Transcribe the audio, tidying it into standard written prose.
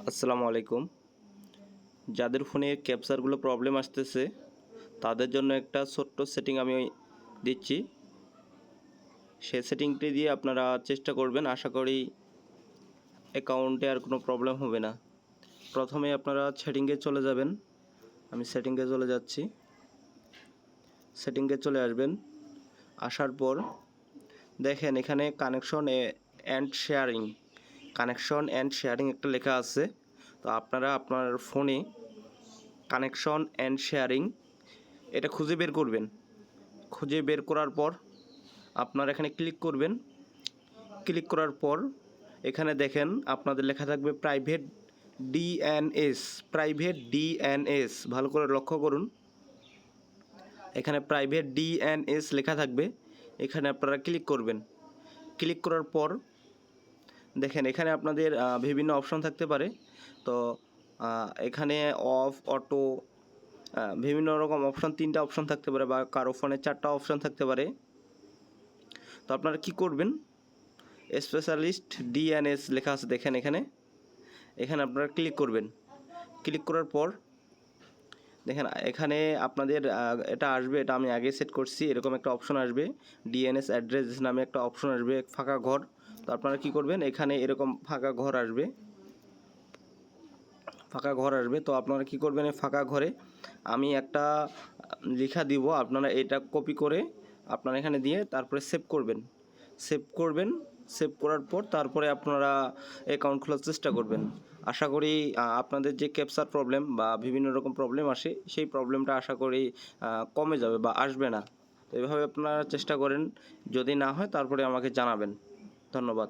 আসসালামু আলাইকুম। যাদের ফোনে ক্যাপচারগুলো প্রবলেম আসতেছে তাদের জন্য একটা ছোট্ট সেটিং আমি দিচ্ছি। সেই সেটিংটি দিয়ে আপনারা চেষ্টা করবেন, আশা করি অ্যাকাউন্টে আর কোনো প্রবলেম হবে না। প্রথমে আপনারা সেটিংয়ে চলে যাবেন। আমি সেটিংয়ে চলে যাচ্ছি। সেটিংয়ে চলে আসবেন। আসার পর দেখেন এখানে কানেকশন অ্যান্ড শেয়ারিং একটা লেখা আছে। তো আপনারা আপনার ফোনে কানেকশন অ্যান্ড শেয়ারিং এটা খুঁজে বের করবেন। খুঁজে বের করার পর আপনারা এখানে ক্লিক করবেন। ক্লিক করার পর এখানে দেখেন আপনাদের লেখা থাকবে প্রাইভেট ডিএনএস। ভালো করে লক্ষ্য করুন, এখানে প্রাইভেট ডিএনএস লেখা থাকবে। এখানে আপনারা ক্লিক করবেন। ক্লিক করার পর দেখেন এখানে আপনাদের বিভিন্ন অপশন থাকতে পারে। তো এখানে অফ, অটো, বিভিন্ন রকম অপশন, 3টা অপশন থাকতে পারে বা কারো ফোনে 4টা অপশন থাকতে পারে। তো আপনারা কি করবেন, স্পেশালিস্ট ডিএনএস লেখা আছে দেখেন এখানে আপনারা ক্লিক করবেন। ক্লিক করার পর দেখেন এখানে আপনাদের এটা আসবে, এটা আমি আগে সেট করছি। এরকম একটা অপশন আসবে, ডিএনএস অ্যাড্রেস নামে একটা অপশন আসবে, ফাঁকা ঘর। তো আপনারা কি করবেন, এখানে এরকম ফাঁকা ঘর আসবে। তো আপনারা কি করবেন, এই ফাঁকা ঘরে আমি একটা লেখা দিব, আপনারা এটা কপি করে আপনারা এখানে দিয়ে তারপরে সেভ করবেন। সেভ করার পর তারপরে আপনারা অ্যাকাউন্ট খোলার চেষ্টা করবেন। আশা করি আপনাদের যে ক্যাপচার প্রবলেম বা বিভিন্ন রকম প্রবলেম আসে সেই প্রবলেমটা আশা করি কমে যাবে বা আসবে না। তো এভাবে আপনারা চেষ্টা করেন, যদি না হয় তারপরে আমাকে জানাবেন। ধন্যবাদ।